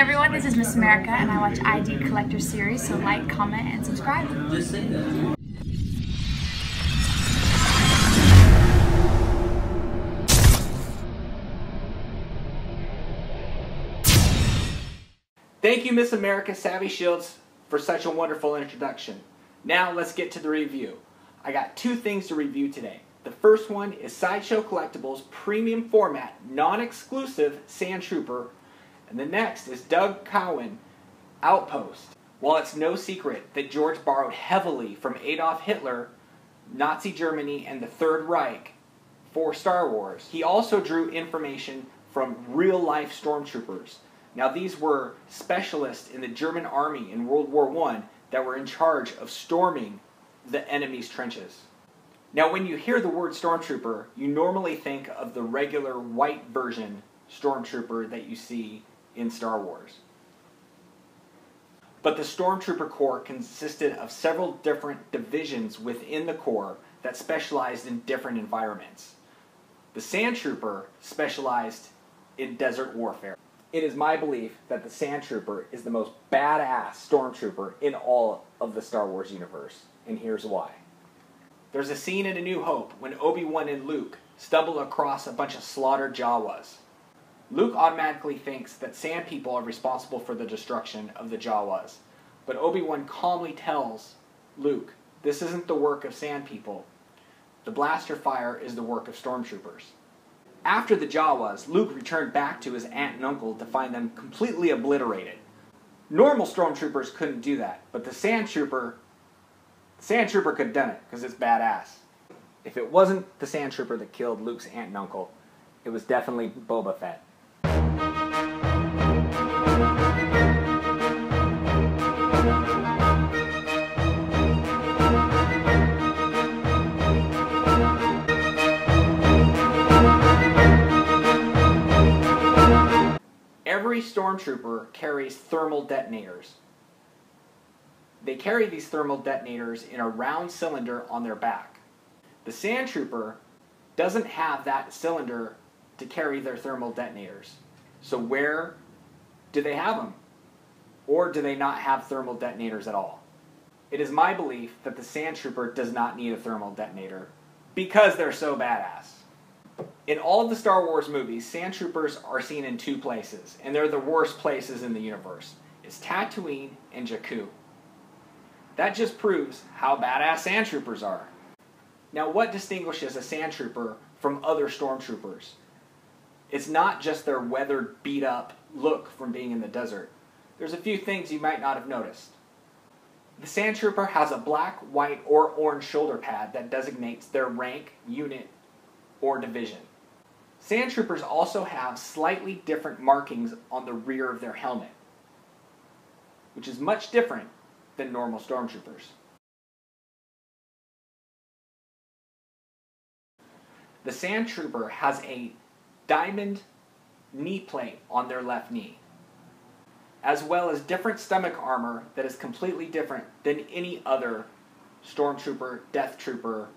everyone, this is Miss America and I watch ID Collector Series, so like, comment, and subscribe. Just say that. Thank you, Miss America Savvy Shields, for such a wonderful introduction. Now let's get to the review. I got two things to review today. The first one is Sideshow Collectables Premium Format Non-Exclusive Sandtrooper, and the next is Doug Cowan Outpost. While it's no secret that George borrowed heavily from Adolf Hitler, Nazi Germany, and the Third Reich for Star Wars, he also drew information from real-life stormtroopers. Now these were specialists in the German army in World War I that were in charge of storming the enemy's trenches. Now when you hear the word stormtrooper, you normally think of the regular white version stormtrooper that you see in Star Wars. But the Stormtrooper Corps consisted of several different divisions within the Corps that specialized in different environments. The Sandtrooper specialized in desert warfare. It is my belief that the Sandtrooper is the most badass Stormtrooper in all of the Star Wars universe, and here's why. There's a scene in A New Hope when Obi-Wan and Luke stumble across a bunch of slaughtered Jawas. Luke automatically thinks that Sand people are responsible for the destruction of the Jawas, but Obi-Wan calmly tells Luke, this isn't the work of Sand people. The blaster fire is the work of Stormtroopers. After the Jawas, Luke returned back to his aunt and uncle to find them completely obliterated. Normal Stormtroopers couldn't do that, but the Sandtrooper could have done it, because it's badass. If it wasn't the Sandtrooper that killed Luke's aunt and uncle, it was definitely Boba Fett. Every Stormtrooper carries thermal detonators. They carry these thermal detonators in a round cylinder on their back. The Sandtrooper doesn't have that cylinder to carry their thermal detonators. So where do they have them? Or do they not have thermal detonators at all? It is my belief that the Sandtrooper does not need a thermal detonator because they're so badass. In all of the Star Wars movies, Sandtroopers are seen in two places, and they're the worst places in the universe. It's Tatooine and Jakku. That just proves how badass Sandtroopers are. Now, what distinguishes a Sandtrooper from other Stormtroopers? It's not just their weathered, beat-up look from being in the desert. There's a few things you might not have noticed. The Sandtrooper has a black, white, or orange shoulder pad that designates their rank, unit, or division. Sandtroopers also have slightly different markings on the rear of their helmet, which is much different than normal Stormtroopers. The Sandtrooper has a diamond knee plate on their left knee, as well as different stomach armor that is completely different than any other Stormtrooper, Death Trooper,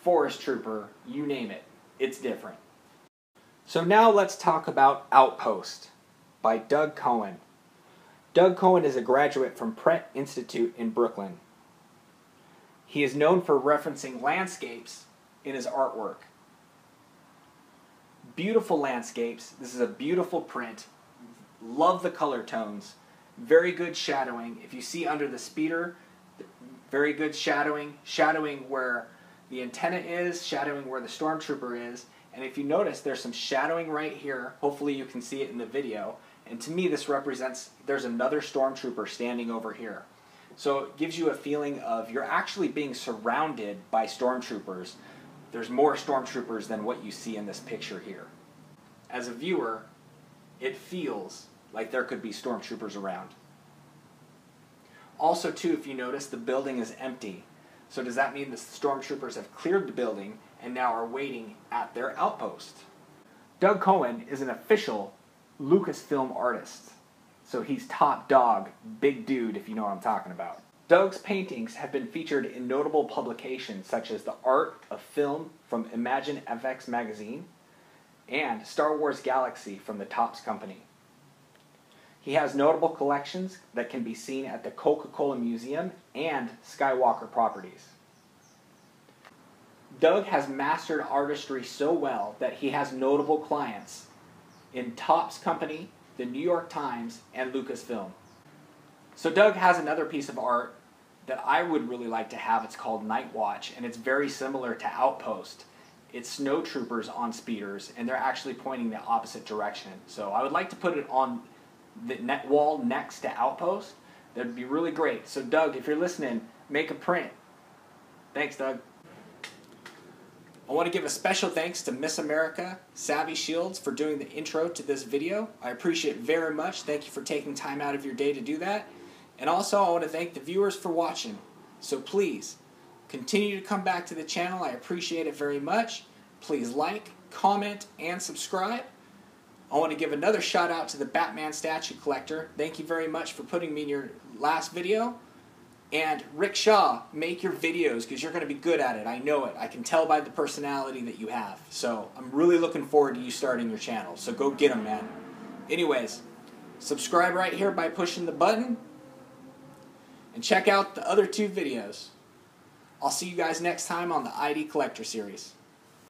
Forest Trooper, you name it, it's different. So now let's talk about Outpost by Doug Cowan. Doug Cowan is a graduate from Pratt Institute in Brooklyn. He is known for referencing landscapes in his artwork. Beautiful landscapes. This is a beautiful print. Love the color tones. Very good shadowing. If you see under the speeder, very good shadowing. Shadowing where the antenna is, shadowing where the Stormtrooper is. And if you notice, there's some shadowing right here. Hopefully you can see it in the video. And to me, this represents there's another Stormtrooper standing over here. So it gives you a feeling of you're actually being surrounded by Stormtroopers. There's more Stormtroopers than what you see in this picture here. As a viewer, it feels like there could be Stormtroopers around. Also, too, if you notice, the building is empty. So does that mean the Stormtroopers have cleared the building and now are waiting at their outpost? Doug Cowan is an official Lucasfilm artist. So he's top dog, big dude, if you know what I'm talking about. Doug's paintings have been featured in notable publications such as The Art of Film from Imagine FX magazine and Star Wars Galaxy from the Topps Company. He has notable collections that can be seen at the Coca-Cola Museum and Skywalker Properties. Doug has mastered artistry so well that he has notable clients in Topps Company, the New York Times, and Lucasfilm. So Doug has another piece of art that I would really like to have. It's called Night Watch, and it's very similar to Outpost. It's snow troopers on speeders, and they're actually pointing the opposite direction. So I would like to put it on the net wall next to Outpost. That would be really great. So Doug, if you're listening, make a print. Thanks, Doug. I want to give a special thanks to Miss America, Savvy Shields, for doing the intro to this video. I appreciate it very much. Thank you for taking time out of your day to do that. And also, I want to thank the viewers for watching. So please, continue to come back to the channel. I appreciate it very much. Please like, comment, and subscribe. I want to give another shout out to the Batman statue collector. Thank you very much for putting me in your last video. And Rick Shaw, make your videos because you're going to be good at it. I know it. I can tell by the personality that you have. So I'm really looking forward to you starting your channel. So go get them, man. Anyways, subscribe right here by pushing the button. And check out the other 2 videos. I'll see you guys next time on the ID Collector Series.